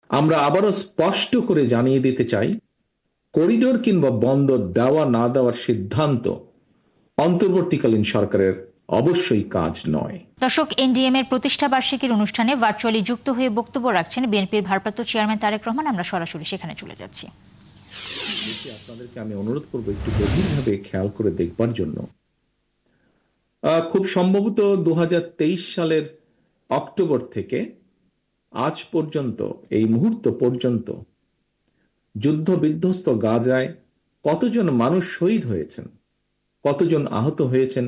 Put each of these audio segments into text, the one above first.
আমরা আবারও স্পষ্ট করে জানিয়ে দিতে চাই, করিডোর কিংবা বন্দর দেওয়া না দেওয়ার সিদ্ধান্ত অন্তর্বর্তীকালীন সরকারের অবশ্যই কাজ নয়। দর্শক, এনডিএম এর প্রতিষ্ঠা বার্ষিকীর অনুষ্ঠানে ভার্চুয়ালি যুক্ত হয়ে বক্তব্য রাখছেন বিএনপির ভারপ্রাপ্ত চেয়ারম্যান তারেক রহমান। আমরা সরাসরি সেখানে চলে যাচ্ছি। আপনাদেরকে আমি অনুরোধ করবো একটু গভীরভাবে খেয়াল করে দেখবার জন্য। খুব সম্ভবত 2023 সালের অক্টোবর থেকে আজ পর্যন্ত, এই মুহূর্ত পর্যন্ত যুদ্ধ বিধ্বস্ত গাজায় কতজন মানুষ শহীদ হয়েছেন, কতজন আহত হয়েছেন,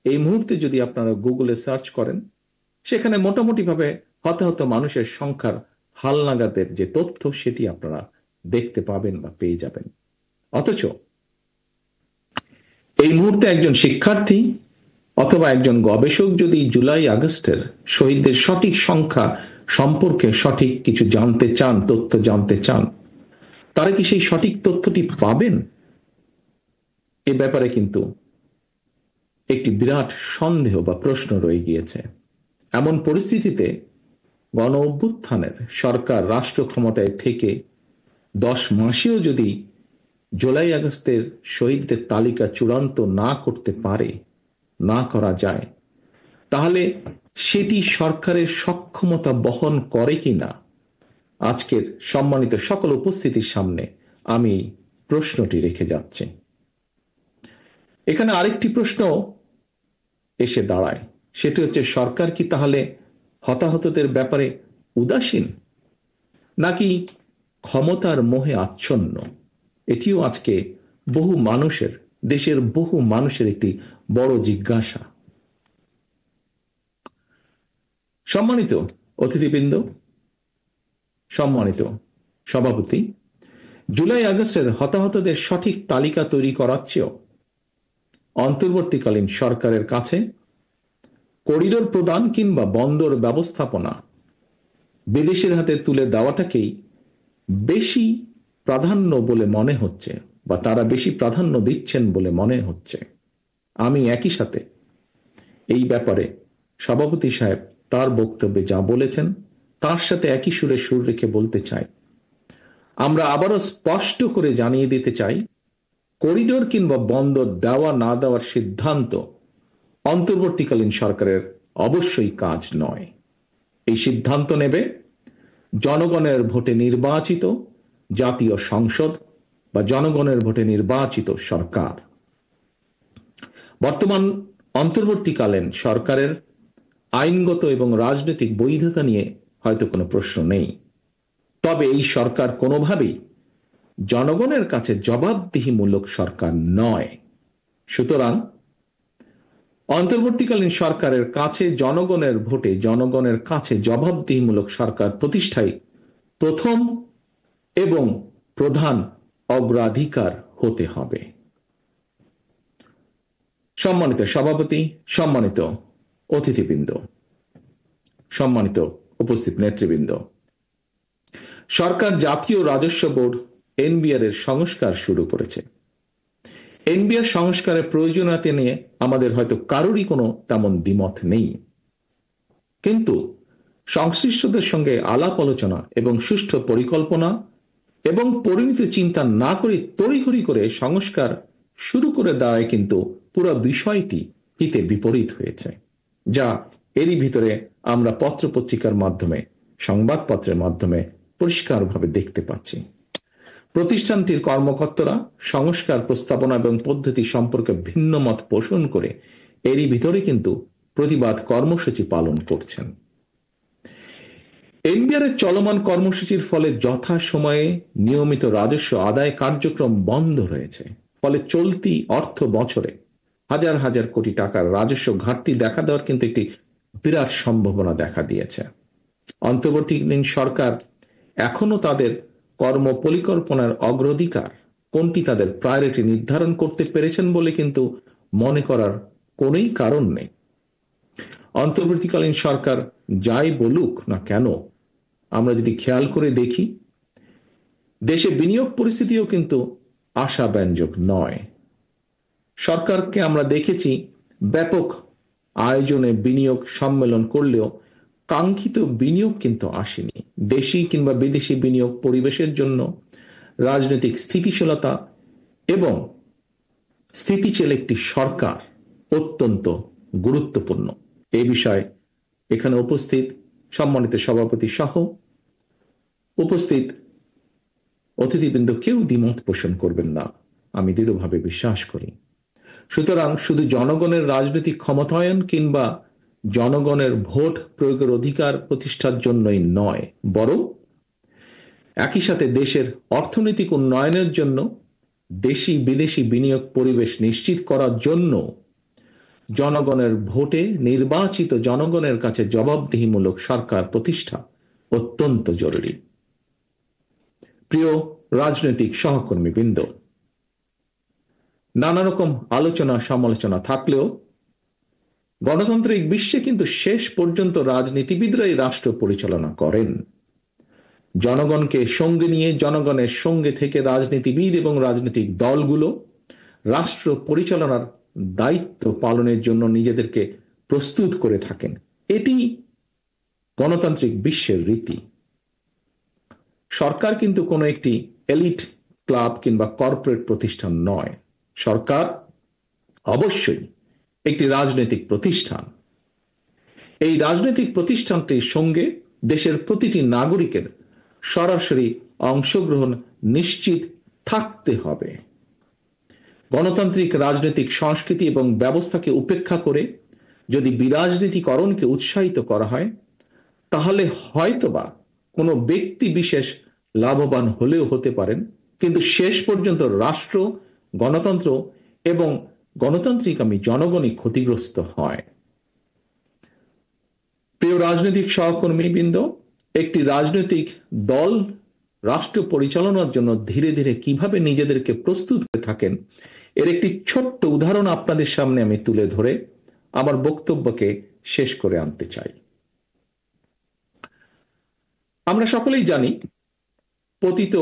এই মুহূর্তে যদি আপনারা গুগলে সার্চ করেন, সেখানে মোটামুটিভাবে হতাহত মানুষের সংখ্যার হালনাগাদের যে তথ্য, সেটি আপনারা দেখতে পাবেন বা পেয়ে যাবেন। অথচ এই মুহূর্তে একজন শিক্ষার্থী অথবা একজন গবেষক যদি জুলাই আগস্টের শহীদদের সঠিক সংখ্যা সম্পর্কে সঠিক কিছু জানতে চান, তথ্য জানতে চান, তারা কি সেই সঠিক তথ্যটি পাবেন? এ ব্যাপারে কিন্তু একটি বিরাট সন্দেহ বা প্রশ্ন রয়ে গিয়েছে। এমন পরিস্থিতিতে গণ অভ্যুত্থানের সরকার রাষ্ট্র ক্ষমতায় থেকে 10 মাসেও যদি জুলাই আগস্টের শহীদদের তালিকা চূড়ান্ত না করতে পারে, না করা যায়, তাহলে সেটি সরকারের সক্ষমতা বহন করে কিনা, আজকের সম্মানিত সকল উপস্থিতির সামনে আমি প্রশ্নটি রেখে যাচ্ছি। এখানে আরেকটি প্রশ্ন এসে দাঁড়ায়, সেটি হচ্ছে, সরকার কি তাহলে হতাহতদের ব্যাপারে উদাসীন, নাকি ক্ষমতার মোহে আচ্ছন্ন? এটিও আজকে বহু মানুষের, দেশের বহু মানুষের একটি বড় জিজ্ঞাসা। সম্মানিত অতিথিবৃন্দ, সম্মানিত সভাপতি, জুলাই আগস্টের হতাহতদের সঠিক তালিকা তৈরি করার চেয়েও অন্তর্বর্তীকালীন সরকারের কাছে করিডোর প্রদান কিংবা বন্দর ব্যবস্থাপনা বিদেশের হাতে তুলে দেওয়াটাকেই বেশি প্রাধান্য বলে মনে হচ্ছে, বা তারা বেশি প্রাধান্য দিচ্ছেন বলে মনে হচ্ছে। আমি একই সাথে এই ব্যাপারে সভাপতি সাহেব তার বক্তব্যে যা বলেছেন, তার সাথে একই সুরে সুর রেখে বলতে চাই, আমরা আবারও স্পষ্ট করে জানিয়ে দিতে চাই, করিডোর কিংবা বন্দর দেওয়া না দেওয়ার সিদ্ধান্ত অন্তর্বর্তীকালীন সরকারের অবশ্যই কাজ নয়। এই সিদ্ধান্ত নেবে জনগণের ভোটে নির্বাচিত জাতীয় সংসদ বা জনগণের ভোটে নির্বাচিত সরকার। বর্তমান অন্তর্বর্তীকালীন সরকারের আইনগত এবং রাজনৈতিক বৈধতা নিয়ে হয়তো কোনো প্রশ্ন নেই, তবে এই সরকার কোনোভাবেই জনগণের কাছে জবাবদিহিমূলক সরকার নয়। সুতরাং অন্তর্বর্তীকালীন সরকারের কাছে জনগণের ভোটে জনগণের কাছে জবাবদিহিমূলক সরকার প্রতিষ্ঠাই প্রথম এবং প্রধান অগ্রাধিকার হতে হবে। সম্মানিত সভাপতি, সম্মানিত অতিথিবৃন্দ, সম্মানিত উপস্থিত নেতৃবৃন্দ, সরকার জাতীয় রাজস্ব বোর্ড এনবিআর এর সংস্কার শুরু করেছে। এনবিআর সংস্কারের প্রয়োজনীয়তা নিয়ে আমাদের হয়তো কারোরই কোনো তেমন দ্বিমত নেই, কিন্তু সংশ্লিষ্টদের সঙ্গে আলাপ আলোচনা এবং সুষ্ঠু পরিকল্পনা এবং পরিণত চিন্তা না করে তড়িঘড়ি করে সংস্কার শুরু করে দেওয়ায় কিন্তু পুরো বিষয়টি হিতে বিপরীত হয়েছে, যা এরই ভিতরে আমরা পত্রপত্রিকার মাধ্যমে, সংবাদপত্রের মাধ্যমে পরিষ্কারভাবে দেখতে পাচ্ছি। প্রতিষ্ঠানটির কর্মকর্তারা সংস্কার প্রস্তাবনা এবং পদ্ধতি সম্পর্কে ভিন্ন মত পোষণ করে এরই ভিতরে কিন্তু প্রতিবাদ কর্মসূচি পালন করছেন। এনবিআর এর চলমান কর্মসূচির ফলে যথাসময়ে নিয়মিত রাজস্ব আদায় কার্যক্রম বন্ধ রয়েছে। ফলে চলতি অর্থ বছরে হাজার হাজার কোটি টাকার রাজস্ব ঘাটতি দেখা দেওয়ার কিন্তু একটি বিরাট সম্ভাবনা দেখা দিয়েছে। অন্তর্বর্তীকালীন সরকার এখনো তাদের কর্ম পরিকল্পনার অগ্রাধিকার কোনটি, তাদের প্রায়োরিটি নির্ধারণ করতে পেরেছেন বলে কিন্তু মনে করার কোনোই কারণ নেই। অন্তর্বর্তীকালীন সরকার যাই বলুক না কেন, আমরা যদি খেয়াল করে দেখি, দেশে বিনিয়োগ পরিস্থিতিও কিন্তু আশাব্যঞ্জক নয়। সরকারকে আমরা দেখেছি ব্যাপক আয়োজনে বিনিয়োগ সম্মেলন করলেও কাঙ্ক্ষিত বিনিয়োগ কিন্তু আসেনি। দেশি কিংবা বিদেশি বিনিয়োগ পরিবেশের জন্য রাজনৈতিক স্থিতিশীলতা এবং স্থিতিশীল একটি সরকার অত্যন্ত গুরুত্বপূর্ণ। এই বিষয়ে এখানে উপস্থিত সম্মানিত সভাপতি সহ উপস্থিত অতিথিবৃন্দ কেউ দ্বিমত পোষণ করবেন না, আমি দৃঢ়ভাবে বিশ্বাস করি। সুতরাং শুধু জনগণের রাজনৈতিক ক্ষমতায়ন কিংবা জনগণের ভোট প্রয়োগের অধিকার প্রতিষ্ঠার জন্যই নয়, বরং একই সাথে দেশের অর্থনৈতিক উন্নয়নের জন্য দেশি বিদেশি বিনিয়োগ পরিবেশ নিশ্চিত করার জন্য জনগণের ভোটে নির্বাচিত জনগণের কাছে জবাবদিহিমূলক সরকার প্রতিষ্ঠা অত্যন্ত জরুরি। প্রিয় রাজনৈতিক সহকর্মীবৃন্দ, নানা রকম আলোচনা সমালোচনা থাকলেও গণতান্ত্রিক বিশ্বে কিন্তু শেষ পর্যন্ত রাজনীতিবিদরাই রাষ্ট্র পরিচালনা করেন। জনগণকে সঙ্গে নিয়ে জনগণের সঙ্গে থেকে রাজনীতিবিদ এবং রাজনৈতিক দলগুলো রাষ্ট্র পরিচালনার দায়িত্ব পালনের জন্য নিজেদেরকে প্রস্তুত করে থাকেন। এটি গণতান্ত্রিক বিশ্বের রীতি। সরকার কিন্তু কোনো একটি এলিট ক্লাব কিংবা কর্পোরেট প্রতিষ্ঠান নয়। সরকার অবশ্যই একটি রাজনৈতিক প্রতিষ্ঠান। এই রাজনৈতিক প্রতিষ্ঠানটির সঙ্গে দেশের প্রতিটি নাগরিকের সরাসরি অংশগ্রহণ নিশ্চিত থাকতে হবে। গণতান্ত্রিক রাজনৈতিক সংস্কৃতি এবং ব্যবস্থাকে উপেক্ষা করে যদি বিরাজনীতিকরণকে উৎসাহিত করা হয়, তাহলে হয়তোবা কোনো ব্যক্তি বিশেষ লাভবান হলেও হতে পারেন, কিন্তু শেষ পর্যন্ত রাষ্ট্র, গণতন্ত্র এবং গণতান্ত্রিক জনগণই ক্ষতিগ্রস্ত হয়। প্রিয় রাজনৈতিক সহকর্মীবৃন্দ, একটি রাজনৈতিক দল রাষ্ট্র পরিচালনার জন্য ধীরে ধীরে কিভাবে নিজেদেরকে প্রস্তুত করে থাকেন, এর একটি ছোট্ট উদাহরণ আপনাদের সামনে আমি তুলে ধরে আমার বক্তব্যকে শেষ করে আনতে চাই। আমরা সকলেই জানি, পতিত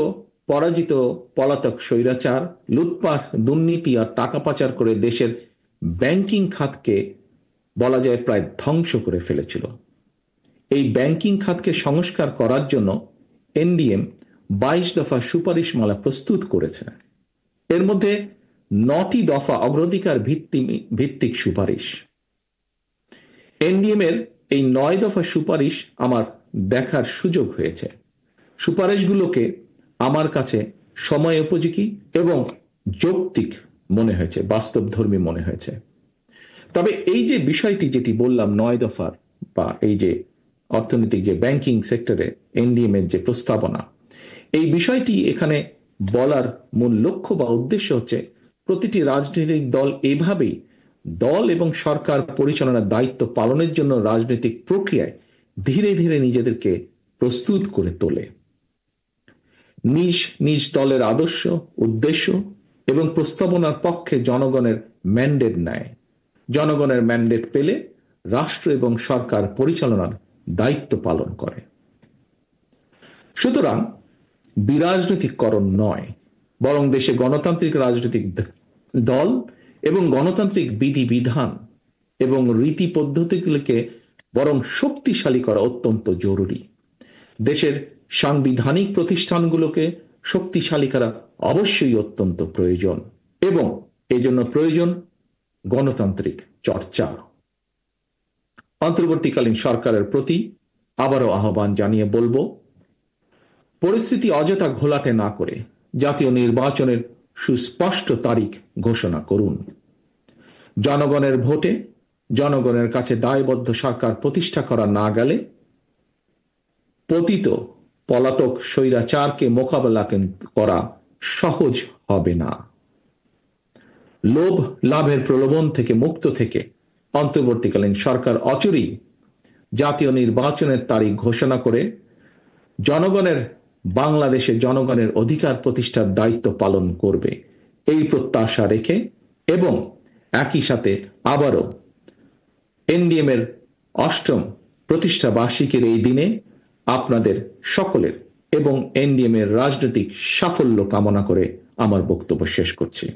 পরাজিত পলাতক স্বৈরাচার লুটপাট, দুর্নীতি আর টাকা পাচার করে দেশের ব্যাংকিং খাতকে বলা যায় প্রায় ধ্বংস করে ফেলেছিল। এই ব্যাংকিং খাতকে সংস্কার করার জন্য এনডিএম 22 দফা সুপারিশমালা প্রস্তুত করেছে। এর মধ্যে 9টি দফা অগ্রাধিকার ভিত্তিক সুপারিশ। এনডিএম এর এই 9 দফা সুপারিশ আমার দেখার সুযোগ হয়েছে। সুপারিশগুলোকে আমার কাছে সময় উপযোগী এবং যৌক্তিক মনে হয়েছে, বাস্তবধর্মী মনে হয়েছে। তবে এই যে বিষয়টি যেটি বললাম 9 দফার, বা এই যে অর্থনৈতিক যে ব্যাংকিং সেক্টরে এনডিএম এর যে প্রস্তাবনা, এই বিষয়টি এখানে বলার মূল লক্ষ্য বা উদ্দেশ্য হচ্ছে প্রতিটি রাজনৈতিক দল এভাবেই দল এবং সরকার পরিচালনার দায়িত্ব পালনের জন্য রাজনৈতিক প্রক্রিয়ায় ধীরে ধীরে নিজেদেরকে প্রস্তুত করে তোলে। নিজ নিজ দলের আদর্শ, উদ্দেশ্য এবং প্রস্তাবনার পক্ষে জনগণের ম্যান্ডেট নেয়। জনগণের ম্যান্ডেট পেলে রাষ্ট্র এবং সরকার পরিচালনার দায়িত্ব পালন করে। সুতরাং বিরাজনৈতিকরণ নয়, বরং দেশে গণতান্ত্রিক রাজনৈতিক দল এবং গণতান্ত্রিক বিধিবিধান এবং রীতি পদ্ধতিগুলিকে বরং শক্তিশালী করা অত্যন্ত জরুরি। দেশের সাংবিধানিক প্রতিষ্ঠানগুলোকে শক্তিশালী করা অবশ্যই অত্যন্ত প্রয়োজন, এবং এই জন্য প্রয়োজন গণতান্ত্রিক চর্চা। অন্তর্বর্তীকালীন সরকারের প্রতি আবারও আহ্বান জানিয়ে বলবো, পরিস্থিতি অযথা ঘোলাটে না করে জাতীয় নির্বাচনের সুস্পষ্ট তারিখ ঘোষণা করুন। জনগণের ভোটে জনগণের কাছে দায়বদ্ধ সরকার প্রতিষ্ঠা করা না গেলে পতিত পলাতক স্বৈরাচারকে মোকাবেলা করা সহজ হবে না। লোভ লাভের প্রলোভন থেকে মুক্ত থেকে অন্তর্বর্তীকালীন সরকার অচিরেই জাতীয় নির্বাচনের তারিখ ঘোষণা করে জনগণের, বাংলাদেশে জনগণের অধিকার প্রতিষ্ঠার দায়িত্ব পালন করবে, এই প্রত্যাশা রেখে এবং একই সাথে আবারও এনডিএম এর 8ম প্রতিষ্ঠা বার্ষিকীর এই দিনে আপনাদের সকলের এবং এনডিএম এর রাজনৈতিক সাফল্য কামনা করে আমার বক্তব্য শেষ করছি।